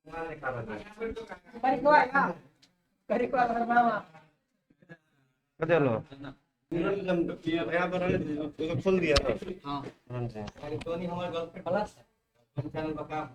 Balik doa ya. Balik doa bersama. Betul loh. यहाँ पर उसको खोल दिया था। हाँ तुरंत से। अरे तो नहीं हमारे गर्लफ्रेंड प्लस चैनल पर काम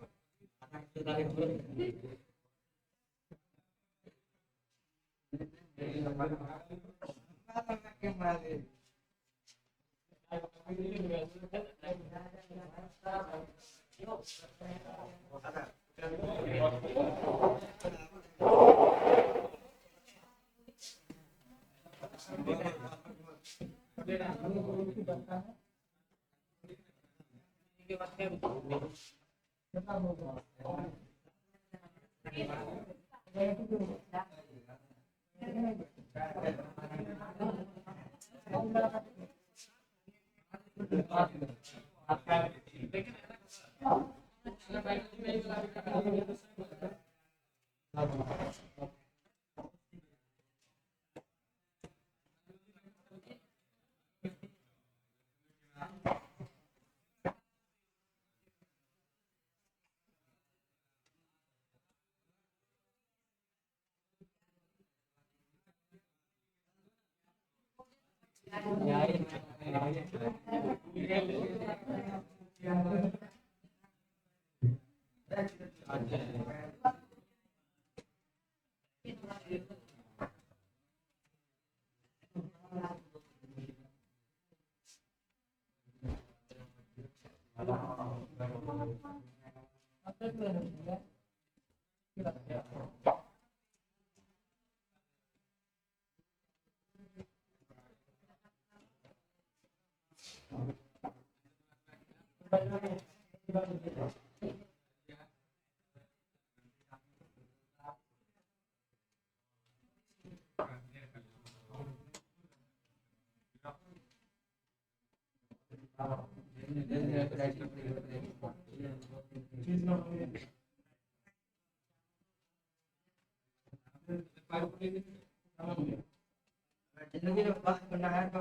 जिंदगी में बात करना है तो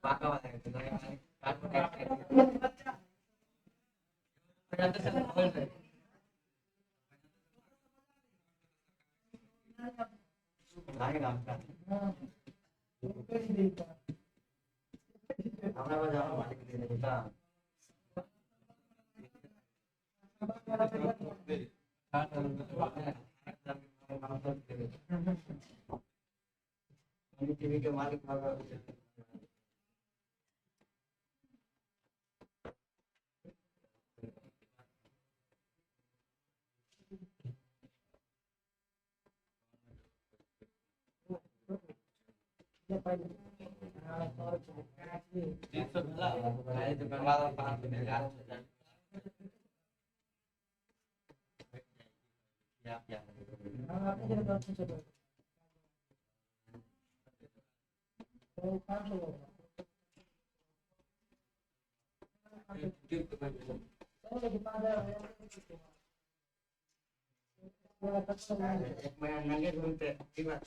पाका वाला है আমরা বাজাও মালিক দিয়ে দেটা टीवी के मालिक एक महीना नंगे घूमते ठीक बात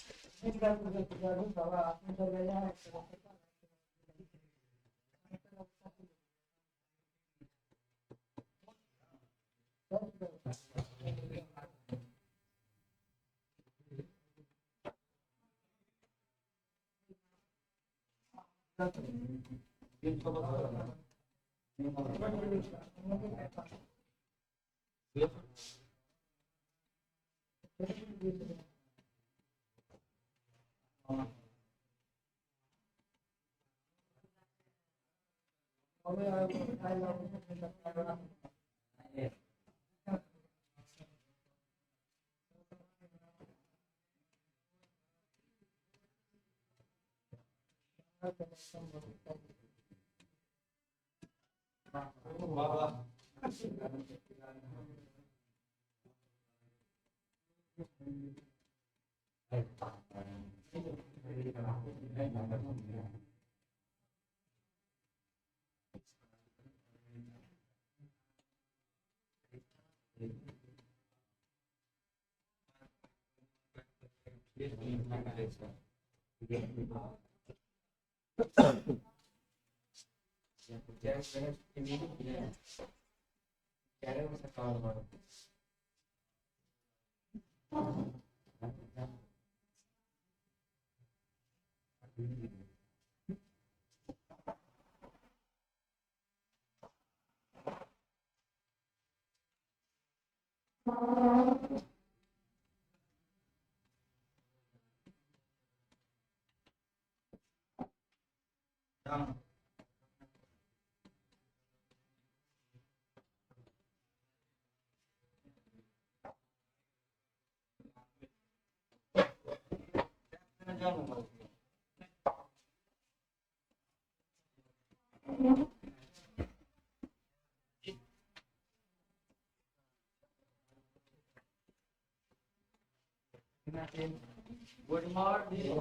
गुड मॉर्निंग।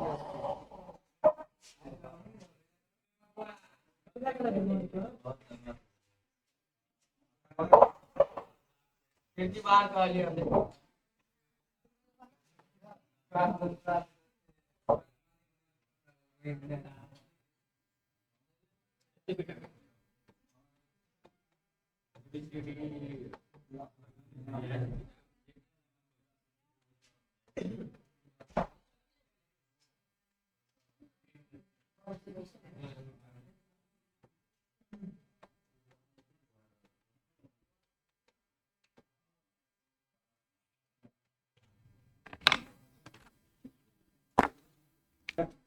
कितनी बार कॉल लिया हमने?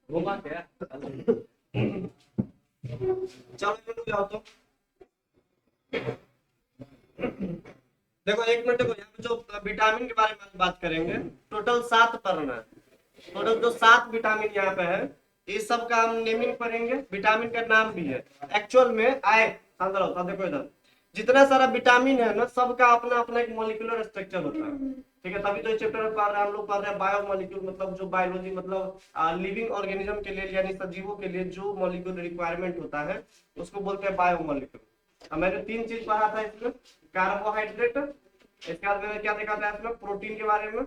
घुमा क्या? चलो रुक जाओ तो। देखो एक मिनट, देखो यहाँ पे जो विटामिन के बारे में बात करेंगे, टोटल 7 पढ़ना है। टोटल जो 7 विटामिन यहाँ पे है, इस सब का हम नेमिंग पढ़ेंगे। विटामिन का नाम भी है एक्चुअल में। आए देखो इधर जितना सारा विटामिन है ना, सबका अपना अपना एक मॉलिक्यूलर स्ट्रक्चर होता है। ठीक है, तभी तो इस चैप्टर में पढ़ रहे हैं हम लोग, पढ़ रहे हैं बायोमॉलिक्यूल, मतलब जो बायोलॉजी, मतलब लिविंग ऑर्गेनिज्म के लिए यानी सजीवों के लिए जो मॉलिक्यूल रिक्वायरमेंट होता है उसको बोलते हैं बायोमॉलिक्यूल। मैंने 3 चीज पढ़ा था इसमें, कार्बोहाइड्रेट, इसके बाद मैंने क्या देखा था इसमें, प्रोटीन के बारे में,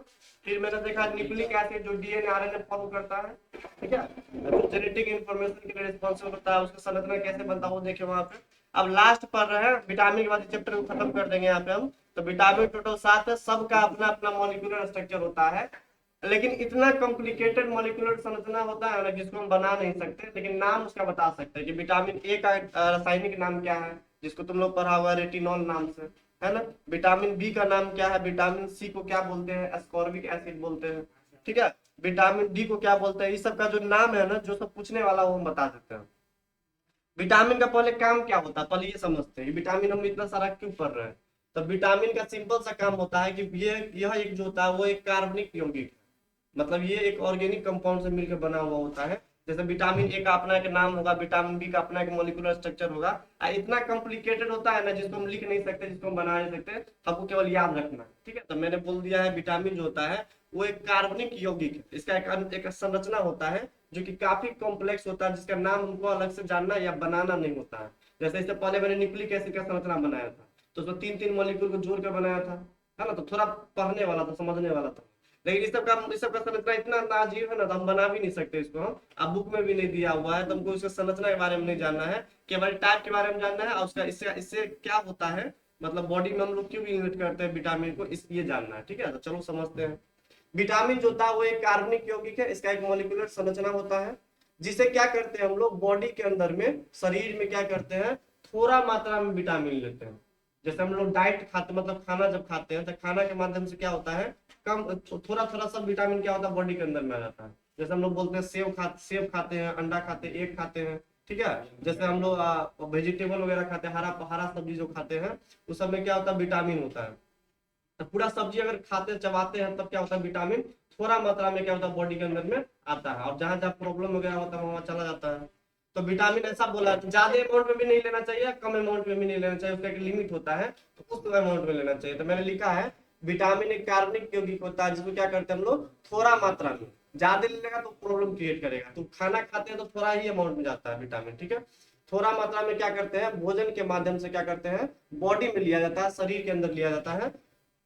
फिर मैंने देखा न्यूक्लिक एसिड जो डीएनए आरएनए फॉर्म करता है, ठीक है, जो जेनेटिक इंफॉर्मेशन के लिए रिस्पॉन्सिबल होता है, उसका संरचना कैसे बनता है वो देखे वहां पे। अब लास्ट पढ़ रहे हैं विटामिन के बाद चैप्टर को खत्म कर देंगे यहाँ पे हम। तो विटामिन टोटल 7 है, सबका अपना अपना मॉलिक्यूलर स्ट्रक्चर होता है, लेकिन इतना कॉम्प्लिकेटेड मॉलिक्यूलर संरचना होता है ना जिसको हम बना नहीं सकते, लेकिन नाम उसका बता सकते हैं कि विटामिन ए का रासायनिक नाम क्या है, जिसको तुम लोग पढ़ा हुआ है रेटिनॉल नाम से, है ना। विटामिन बी का नाम क्या है, विटामिन सी को क्या बोलते हैं, एस्कॉर्बिक एसिड बोलते हैं, ठीक है। विटामिन डी को क्या बोलते हैं, इस सब का जो नाम है ना, जो सब पूछने वाला वो हम बता देते हैं। विटामिन का पहले काम क्या होता है, पहले ये समझते हैं विटामिन हम इतना सारा क्यों पढ़ रहे हैं। तो विटामिन का सिंपल सा काम होता है कि यह एक जो होता है वो एक कार्बनिक यौगिक है, मतलब ये एक ऑर्गेनिक कंपाउंड से मिलकर बना हुआ होता है। जैसे विटामिन ए का अपना एक नाम होगा, विटामिन बी का अपना एक मॉलिक्यूलर स्ट्रक्चर होगा। इतना कॉम्प्लिकेटेड होता है ना जिसको हम लिख नहीं सकते, जिसको हम बना नहीं सकते, आपको केवल याद रखना, ठीक है। तो मैंने बोल दिया है विटामिन जो होता है वो एक कार्बनिक यौगिक है, इसका एक संरचना होता है जो कि काफी कॉम्प्लेक्स होता है, जिसका नाम हमको अलग से जानना या बनाना नहीं होता है। जैसे इससे पहले मैंने न्यूक्लिक एसिड का संरचना बनाया था, तो उसमें 3 मॉलिक्यूल को जोड़ कर बनाया था, है ना। तो थोड़ा पढ़ने वाला था, समझने वाला था, लेकिन इस सब का संरचना इतना नाजीब है ना, तो हम बना भी नहीं सकते इसको। हम अब बुक में भी नहीं दिया हुआ है, तो हमको इसके संरचना के बारे में नहीं जानना है, केवल टाइप के बारे में जानना है, और उसका इससे क्या होता है, मतलब बॉडी में हम लोग क्यों यूज करते हैं विटामिन को, ये जानना है, ठीक है। तो चलो समझते हैं। विटामिन जो होता है वो एक कार्बनिक यौगिक है, इसका एक मॉलिक्यूलर संरचना होता है, जिसे क्या करते हैं हम लोग बॉडी के अंदर में, शरीर में क्या करते हैं, थोड़ा मात्रा में विटामिन लेते हैं। जैसे हम लोग डाइट खाते, मतलब खाना जब खाते हैं तो खाना के माध्यम से क्या होता है, कम थोड़ा थोड़ा सब विटामिन क्या होता है बॉडी के अंदर में आ जाता है। जैसे हम लोग बोलते हैं सेब खाते हैं, अंडा खाते हैं, एग खाते हैं, ठीक है। जैसे हम लोग वेजिटेबल वगैरह खाते हैं, हरा सब्जी जो खाते हैं उस सब में क्या होता है, विटामिन होता है। तो पूरा सब्जी अगर खाते चबाते हैं तब क्या होता है, विटामिन थोड़ा मात्रा में क्या होता है बॉडी के अंदर में आता है, और जहां जहां प्रॉब्लम वगैरह होता है वहां चला जाता है। तो विटामिन ऐसा बोला है, ज्यादा अमाउंट में भी नहीं लेना चाहिए, कम अमाउंट में भी नहीं लेना चाहिए, उसका एक लिमिट होता है, तो उस अमाउंट में लेना चाहिए। तो मैंने लिखा है विटामिन एक कार्बनिक यौगिक होता है, जिसको क्या करते हैं हम लोग थोड़ा मात्रा में, ज्यादा लेगा तो प्रॉब्लम क्रिएट करेगा। तो खाना खाते हैं तो थोड़ा ही अमाउंट में जाता है विटामिन, ठीक है। थोड़ा मात्रा में क्या करते हैं, भोजन के माध्यम से क्या करते हैं, बॉडी में लिया जाता है, शरीर के अंदर लिया जाता है,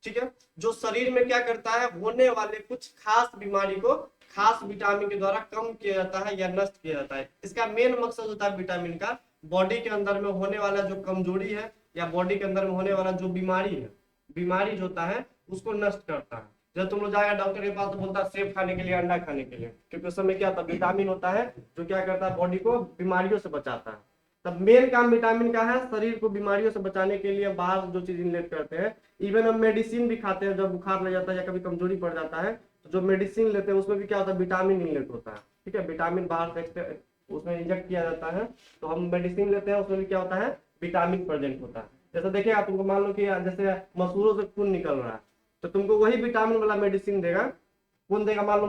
ठीक है। जो शरीर में क्या करता है, होने वाले कुछ खास बीमारी को खास विटामिन के द्वारा कम किया जाता है या नष्ट किया जाता है। इसका मेन मकसद होता है विटामिन का बॉडी के अंदर में होने वाला जो कमजोरी है या बॉडी के अंदर में होने वाला जो बीमारी है, बीमारी जो होता है उसको नष्ट करता है। जब तुम लोग जाएगा डॉक्टर के पास तो बोलता है सेब खाने के लिए, अंडा खाने के लिए, क्योंकि उस समय क्या होता है विटामिन होता है जो क्या करता है बॉडी को बीमारियों से बचाता है। तब मेन काम विटामिन का है शरीर को बीमारियों से बचाने के लिए बाहर जो चीज इनलेट करते हैं। इवन हम मेडिसिन भी खाते हैं, जब बुखार लग जाता है या कभी कमजोरी पड़ जाता है तो जो मेडिसिन लेते हैं उसमें भी क्या होता है विटामिन इनलेट होता है। ठीक है, विटामिन बाहर से उसमें इंजेक्ट किया जाता है, तो हम मेडिसिन लेते हैं उसमें भी क्या होता है विटामिन प्रेजेंट होता है। जैसे देखिए आप तुमको मान लो कि जैसे मसूरों से खून निकल रहा है तो तुमको वही विटामिन वाला मेडिसिन देगा। कौन देगा? मान लो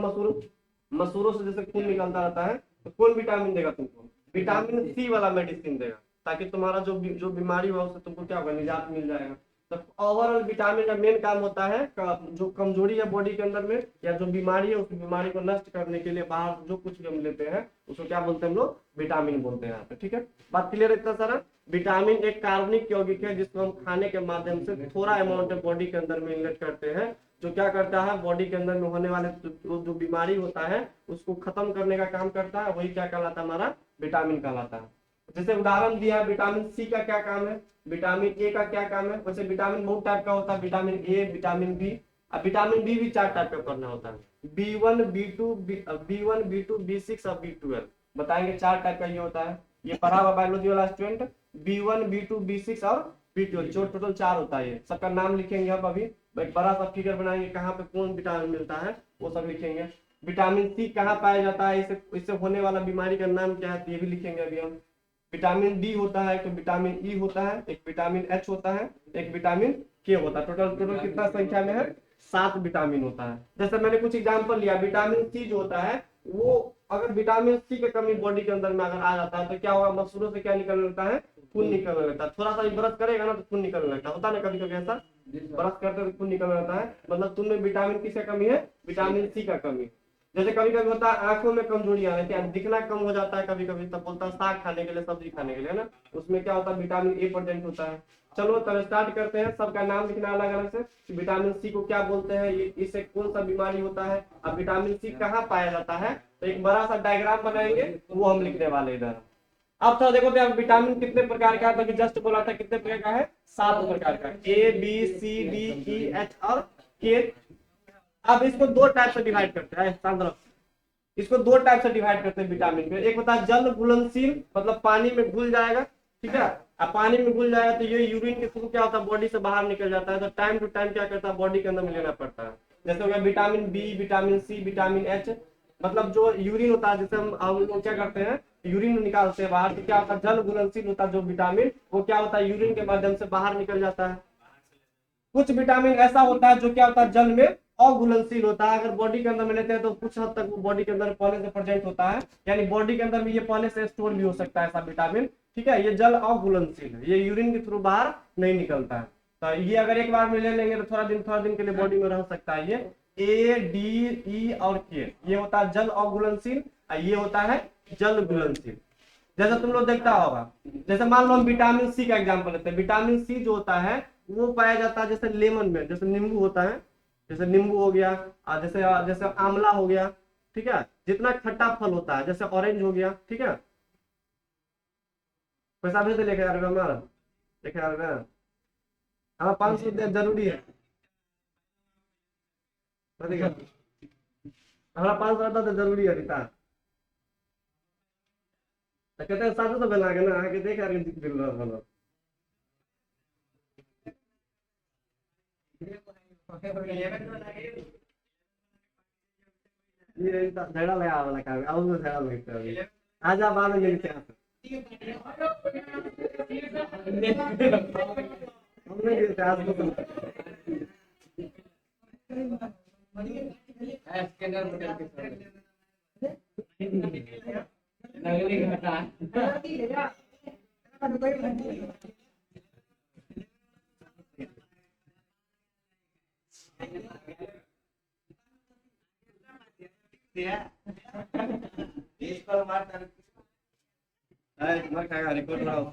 मसूरों से जैसे खून निकलता रहता है तो कौन विटामिन देगा तुमको? विटामिन सी वाला मेडिसिन देगा, ताकि तुम्हारा जो बीमारी हो उससे तुमको क्या होगा निजात मिल जाएगा। तो ओवरऑल विटामिन का मेन काम होता है जो कमजोरी है बॉडी के अंदर में या जो बीमारी है उस बीमारी को नष्ट करने के लिए बाहर जो कुछ भी हम लेते हैं उसको क्या बोलते हैं हम लोग? विटामिन बोलते हैं यहाँ पे। ठीक है, बात क्लियर है इतना सारा? विटामिन एक कार्बनिक यौगिक है जिसको हम खाने के माध्यम से थोड़ा अमाउंट बॉडी के अंदर में इनलेट करते हैं, जो क्या करता है बॉडी के अंदर में होने वाले जो बीमारी होता है उसको खत्म करने का काम करता है। वही क्या कहलाता है? हमारा विटामिन कहलाता है। जैसे उदाहरण दिया विटामिन सी का क्या काम है, विटामिन ए का क्या काम है। वैसे विटामिन बहुत टाइप का होता है, विटामिन ए, विटामिन बी। अब विटामिन बी भी 4 टाइप का पढ़ना होता है, B1, B2, B6 और B12 बताएंगे। 4 टाइप का ये होता है, ये पढ़ा हुआ बायोलॉजी वाला स्टूडेंट। B1, B2, B6 और B12 जो टोटल 4 होता है। सबका नाम लिखेंगे हम अभी, एक बड़ा सा फिगर बनाएंगे कहाँ पे कौन विटामिन मिलता है वो सब लिखेंगे। विटामिन सी कहाँ पाया जाता है, इससे होने वाला बीमारी का नाम क्या है ये भी लिखेंगे अभी हम। विटामिन डी होता है, एक विटामिन ई होता है, एक विटामिन एच होता है, एक विटामिन के होता है। टोटल कितना संख्या में है? 7 विटामिन होता है। जैसे मैंने कुछ एग्जांपल लिया, विटामिन सी जो होता है वो अगर विटामिन सी की कमी बॉडी के अंदर में अगर आ जाता है तो क्या होगा? मसूरों से क्या निकलने लगता है? खून निकलने लगता है। थोड़ा सा ब्रश करेगा ना तो खून निकलने लगता है, होता ना कभी कभी ऐसा? ब्रश करते तो खून निकलने लगता है, मतलब तुमने विटामिन किसका कमी है? विटामिन सी का कमी। जैसे कभी कभी होता है आंखों में कमजोरी आ रही है, दिखना कम हो जाता है कभी कभी, तब बोलता है साग खाने के लिए, सब्जी खाने के लिए ना, उसमें क्या होता है विटामिन ए प्रेजेंट होता है। चलो तब स्टार्ट करते हैं, सबका नाम लिखना अलग अलग से। विटामिन सी को क्या बोलते हैं, इससे कौन सा बीमारी होता है, अब विटामिन सी कहाँ पाया जाता है, तो एक बड़ा सा डायग्राम बनाएंगे वो हम लिखने वाले इधर। अब तो देखो तो विटामिन कितने प्रकार का है, जस्ट बोला था कितने प्रकार का है? 7 प्रकार का, A B C D E H और K। अब इसको 2 टाइप से डिवाइड करते हैं, इसको 2 टाइप से डिवाइड करते हैं विटामिन को। एक होता है जल घुलनशील, मतलब पानी में घुल जाएगा। ठीक है, अब पानी में घुल जाएगा तो ये यूरिन के थ्रू क्या होता है बॉडी से बाहर निकल जाता है, तो टाइम टू टाइम क्या करता है बॉडी के अंदर में लेना पड़ता है। जैसे हो गया vitamin B, vitamin C, vitamin H, मतलब जो यूरिन होता है, जैसे हम लोग क्या करते हैं यूरिन निकालते हैं बाहर, तो क्या होता है जल घुलनशील होता है जो विटामिन, वो क्या होता है यूरिन के माध्यम से बाहर निकल जाता है। कुछ विटामिन ऐसा होता है जो क्या होता है जल में अघुलनशील होता है, अगर बॉडी के अंदर में लेते हैं तो कुछ हद तक वो बॉडी के अंदर पहले से प्रेजेंट होता है, यानी बॉडी के अंदर में ये पहले से स्टोर भी हो सकता है ऐसा विटामिन। ठीक है, ये जल अघुलनशील है, ये यूरिन के थ्रू बाहर नहीं निकलता है, तो ये अगर एक बार में ले लेंगे तो थोड़ा दिन के लिए बॉडी में रह सकता है। ये ए, डी, ई और के, ये होता है जल अघुलनशील, ये होता है जल घुलनशील। जैसे तुम लोग देखता होगा, जैसे मान लो हम विटामिन सी का एग्जांपल लेते हैं। विटामिन सी जो होता है वो पाया जाता है जैसे लेमन में, जैसे नींबू होता है, जैसे नींबू हो गया, जैसे आंवला हो गया। ठीक है, जितना खट्टा फल होता है, जैसे ऑरेंज हो गया। ठीक है, पैसा भेज लेके यार हमारा, देखे यार हमारा 500 जरूरी है, हमारा 500 तो जरूरी है रिता, तो कहते हैं 700 बना के ना आके देख यार बिल रहा ये झगड़ा लगा वाला काम है, उसमें झगड़ा लगता है। आज आप आ जाइए नीचे, हमने ये आज स्कैनर में करके नगली घटा इस पर मार खाएगा रिकॉर्ड रहा हो।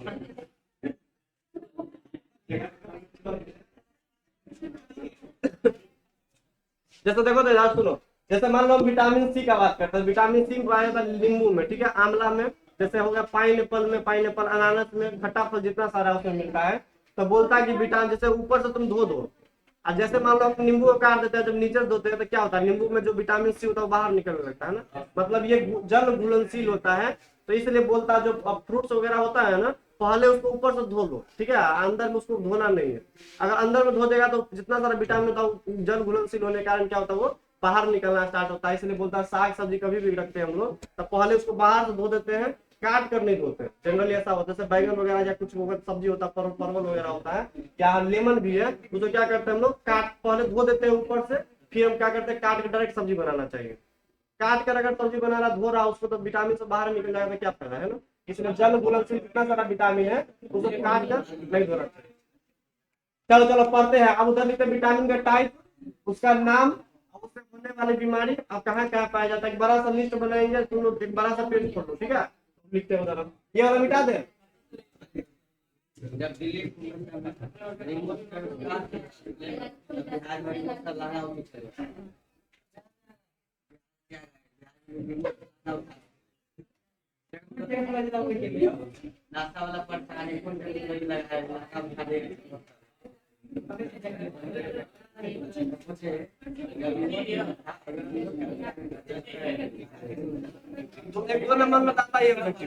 जैसे देखो तो यार सुनो, जैसे मान लो हम विटामिन सी का बात करते हैं, विटामिन सी पाया जाता है नींबू में, ठीक है, आंवला में, जैसे हो गया पाइनएप्पल में, पाइनएप्पल, अनानास में, खट्टा फल जितना सारा उसमें मिलता है। तो बोलता है कि विटामिन, जैसे ऊपर से तुम धो दो, और जैसे मान लो हम नींबू को काट देते हैं, जब नीचे से धोते हैं तो क्या होता है, नींबू में जो विटामिन सी होता है वो बाहर निकलने लगता है ना, मतलब ये जल घुलनशील होता है। तो इसलिए बोलता है जो फ्रूट्स वगैरह होता है ना, पहले उसको ऊपर से धो लो, ठीक है, अंदर में उसको धोना नहीं है। अगर अंदर में धो देगा तो जितना सारा विटामिन होता है वो जल घुलनशील होने के कारण क्या होता है, वो बाहर निकलना स्टार्ट होता है। इसलिए बोलता है साग सब्जी कभी भी रखते हैं हम लोग तो पहले उसको बाहर से धो देते हैं, काट कर नहीं धोते। जनरली ऐसा होता है, जैसे बैगन वगैरह या कुछ सब्जी होता है, परवल वगैरह होता है, या लेमन भी है, उसको क्या करते हैं हम लोग, काट पहले धो देते हैं ऊपर से, फिर हम क्या करते हैं, काट के डायरेक्ट सब्जी बनाना चाहिए। काट कर अगर सब्जी बना रहा, धो रहा उसको, तो विटामिन से बाहर निकल जाएगा तो क्या फायदा है ना। इसलिए जल घुलनशील जितना सारा विटामिन है उसको काट कर नहीं धोना चाहिए। चलो चलो पढ़ते हैं। अब उधर लिखते हैं विटामिन का टाइप, उसका नाम, और उससे होने वाली बीमारी, अब कहाँ कहाँ पाया जाता है। एक बड़ा सा लिस्ट बनाएंगे, तुम लोग एक बड़ा सा पेज खोल लो, ठीक है, लिखते हैं उधर। ये वाला मिटा दे। जब दिल्ली रिमोट कर बिहार में रिमोट कर लगा हुआ है। नाश्ता वाला परेशानी कौन लगा है, काम खा दे। तो एक दो नंबर में आता है ये व्यक्ति।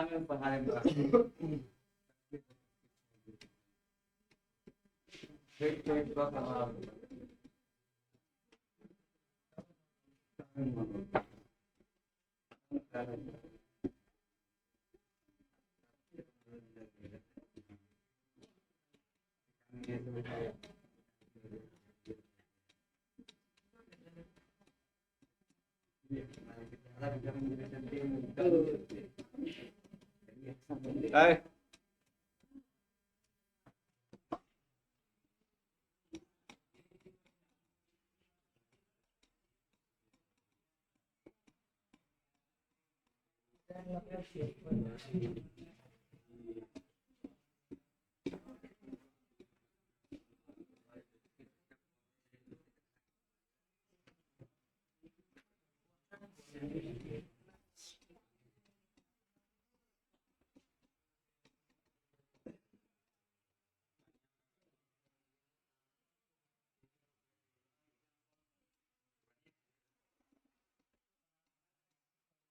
में पढ़ाने में है।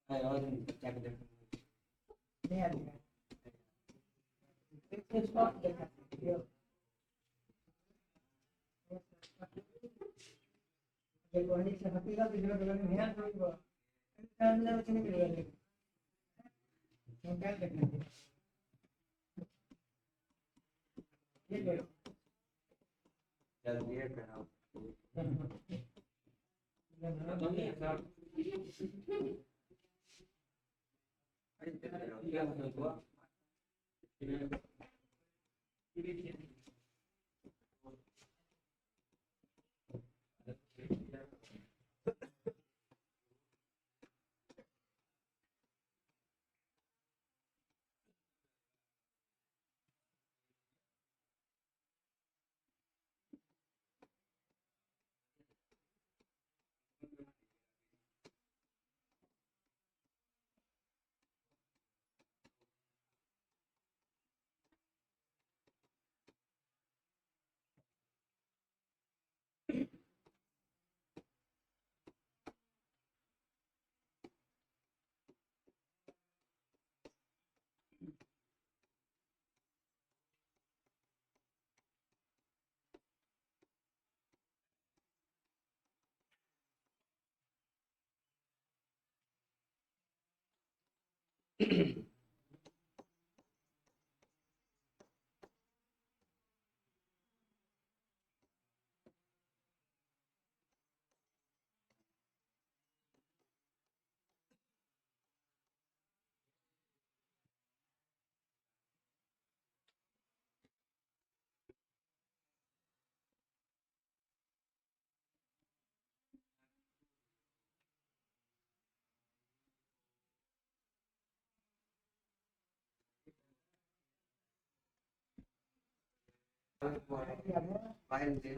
और क्या कहते हैं। नहीं आ रही है। जल्दी कराओ। फाइल दे।